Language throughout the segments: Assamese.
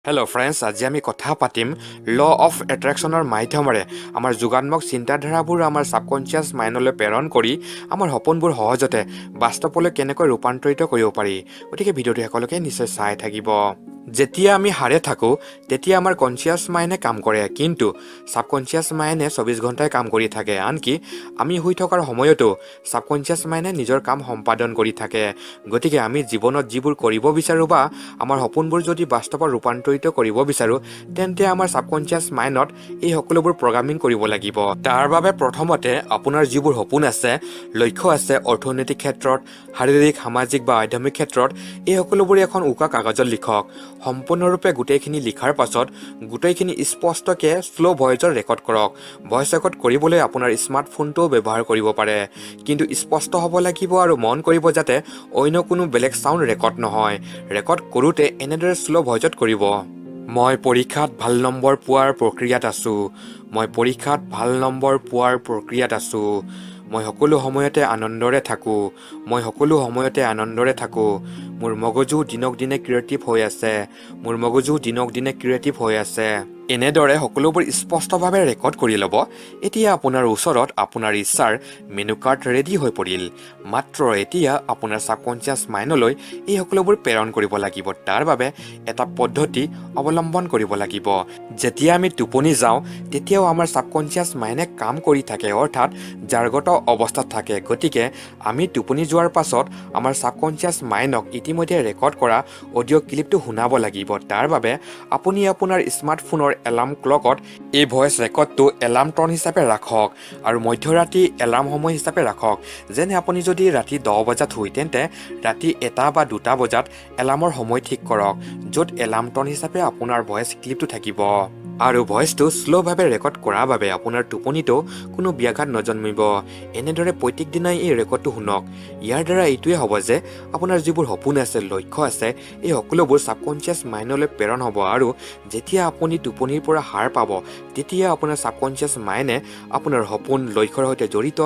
হেল্ল' ফ্ৰেণ্ডছ, আজি আমি কথা পাতিম ল অফ এট্ৰেকশ্যনৰ মাধ্যমেৰে আমাৰ যোগাত্মক চিন্তাধাৰাবোৰ আমাৰ ছাবকনচিয়াছ মাইণ্ডলৈ প্ৰেৰণ কৰি আমাৰ সপোনবোৰ সহজতে বাস্তৱলৈ কেনেকৈ ৰূপান্তৰিত কৰিব পাৰি। গতিকে ভিডিঅ'টো সকলোকে নিশ্চয় চাই থাকিব। যেতিয়া আমি সাৰে থাকোঁ তেতিয়া আমাৰ কনচিয়াছ মাইণ্ডে কাম কৰে, কিন্তু ছাবকনচিয়াছ মাইণ্ডে 24 ঘণ্টাই কাম কৰি থাকে। আনকি আমি শুই থকাৰ সময়তো ছাবকনচিয়াছ মাইণ্ডে নিজৰ কাম সম্পাদন কৰি থাকে। গতিকে আমি জীৱনত যিবোৰ কৰিব বিচাৰোঁ বা আমাৰ সপোনবোৰ যদি বাস্তৱত ৰূপান্তৰিত কৰিব বিচাৰোঁ, তেন্তে আমাৰ ছাবকনচিয়াছ মাইণ্ডত এই সকলোবোৰ প্ৰগ্ৰামিং কৰিব লাগিব। তাৰ বাবে প্ৰথমতে আপোনাৰ যিবোৰ সপোন আছে, লক্ষ্য আছে, অৰ্থনৈতিক ক্ষেত্ৰত, শাৰীৰিক, সামাজিক বা আধ্যাত্মিক ক্ষেত্ৰত, এই সকলোবোৰ এখন উকা কাগজত লিখক। সম্পূৰ্ণৰূপে গোটেইখিনি লিখাৰ পাছত গোটেইখিনি স্পষ্টকৈ শ্ল' ভইচত ৰেকৰ্ড কৰক। ভইচ ৰেকৰ্ড কৰিবলৈ আপোনাৰ স্মাৰ্টফোনটোও ব্যৱহাৰ কৰিব পাৰে, কিন্তু স্পষ্ট হ'ব লাগিব আৰু মন কৰিব যাতে অন্য কোনো বেলেগ চাউণ্ড ৰেকৰ্ড নহয়। ৰেকৰ্ড কৰোঁতে এনেদৰে শ্ল' ভইচত কৰিব। মই পৰীক্ষাত ভাল নম্বৰ পোৱাৰ প্ৰক্ৰিয়াত আছোঁ। মই পৰীক্ষাত ভাল নম্বৰ পোৱাৰ প্ৰক্ৰিয়াত আছোঁ। মই সকলো সময়তে আনন্দৰে থাকোঁ। মই সকলো সময়তে আনন্দৰে থাকোঁ। মোৰ মগজু দিনক দিনে ক্ৰিয়েটিভ হৈ আছে। মোৰ মগজু দিনক দিনে ক্ৰিয়েটিভ হৈ আছে। এনেদৰে সকলোবোৰ স্পষ্টভাৱে ৰেকৰ্ড কৰি ল'ব। এতিয়া আপোনাৰ ওচৰত আপোনাৰ ইচ্ছাৰ মেনু কাৰ্ড ৰেডি হৈ পৰিল। মাত্ৰ এতিয়া আপোনাৰ ছাবকনচিয়াছ মাইণ্ডলৈ এই সকলোবোৰ প্ৰেৰণ কৰিব লাগিব। তাৰ বাবে এটা পদ্ধতি অৱলম্বন কৰিব লাগিব। যেতিয়া আমি টোপনি যাওঁ তেতিয়াও আমাৰ ছাবকনচিয়াছ মাইণ্ডে কাম কৰি থাকে, অৰ্থাৎ জাগ্ৰত অৱস্থাত থাকে। গতিকে আমি টোপনি যোৱাৰ পাছত আমাৰ ছাবকনচিয়াছ মাইণ্ডক ইতিমধ্যে ৰেকৰ্ড কৰা অডিঅ' ক্লিপটো শুনাব লাগিব। তাৰ বাবে আপুনি আপোনাৰ স্মাৰ্টফোনৰ এলাৰ্ম ক্লকত এই ভইচ ৰেকৰ্ডটো এলাৰ্ম টন হিচাপে ৰাখক আৰু মধ্যৰাতি এলাৰ্ম সময় হিচাপে ৰাখক। যেনে আপুনি যদি ৰাতি 10 বজাত শুই, তেন্তে ৰাতি 1 বা 2 বজাত এলাৰ্মৰ সময় ঠিক কৰক, য'ত এলাৰ্ম টন হিচাপে আপোনাৰ ভইচ ক্লিপটো থাকিব। আৰু ভইচটো শ্ল'ভাৱে ৰেকৰ্ড কৰাৰ বাবে আপোনাৰ টোপনিতো কোনো ব্যাঘাত নজন্মিব। এনেদৰে প্ৰত্যেক দিনাই এই ৰেকৰ্ডটো শুনক। ইয়াৰ দ্বাৰা এইটোৱে হ'ব যে আপোনাৰ যিবোৰ সপোন আছে, লক্ষ্য আছে, এই সকলোবোৰ ছাবকনচিয়াছ মাইণ্ডলৈ প্ৰেৰণ হ'ব আৰু যেতিয়া আপুনি টোপনিৰ পৰা সাৰ পাব তেতিয়া আপোনাৰ ছাবকনচিয়াছ মাইণ্ডে আপোনাৰ সপোন, লক্ষ্যৰ সৈতে জড়িত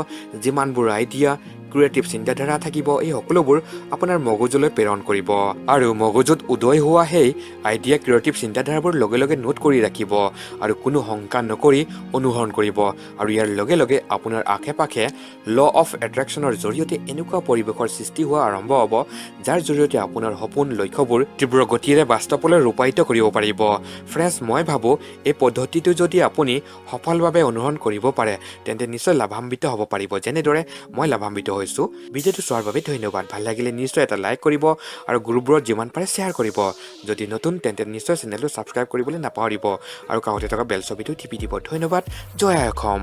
যিমানবোৰ আইডিয়া, ক্ৰিয়েটিভ চিন্তাধাৰা থাকিব, এই সকলোবোৰ আপোনাৰ মগজুলৈ প্ৰেৰণ কৰিব আৰু মগজুত উদয় হোৱা সেই আইডিয়া, ক্ৰিয়েটিভ চিন্তাধাৰাবোৰ লগে লগে নোট কৰি ৰাখিব আৰু কোনো শংকা নকৰি অনুসৰণ কৰিব। আৰু ইয়াৰ লগে লগে আপোনাৰ আশে পাশে ল অফ এট্ৰেকশ্যনৰ জৰিয়তে এনেকুৱা পৰিৱেশৰ সৃষ্টি হোৱা আৰম্ভ হ'ব, যাৰ জৰিয়তে আপোনাৰ সপোন, লক্ষ্যবোৰ তীব্ৰ গতিৰে বাস্তৱলৈ ৰূপায়িত কৰিব পাৰিব। ফ্ৰেণ্ডছ, মই ভাবোঁ এই পদ্ধতিটো যদি আপুনি সফলভাৱে অনুসৰণ কৰিব পাৰে, তেন্তে নিশ্চয় লাভান্বিত হ'ব পাৰিব, যেনেদৰে মই লাভান্বিত হৈছোঁ। ভিডিঅ'টো চোৱাৰ বাবে ধন্যবাদ। ভাল লাগিলে নিশ্চয় এটা লাইক কৰিব আৰু গ্ৰুপবোৰত যিমান পাৰে শ্বেয়াৰ কৰিব। যদি নতুন, তেন্তে নিশ্চয় চেনেলটো ছাবস্ক্ৰাইব কৰিবলৈ নাপাহৰিব আৰু কাষতে থকা বেল ছবিটো টিপি দিব। ধন্যবাদ। জয় অসম।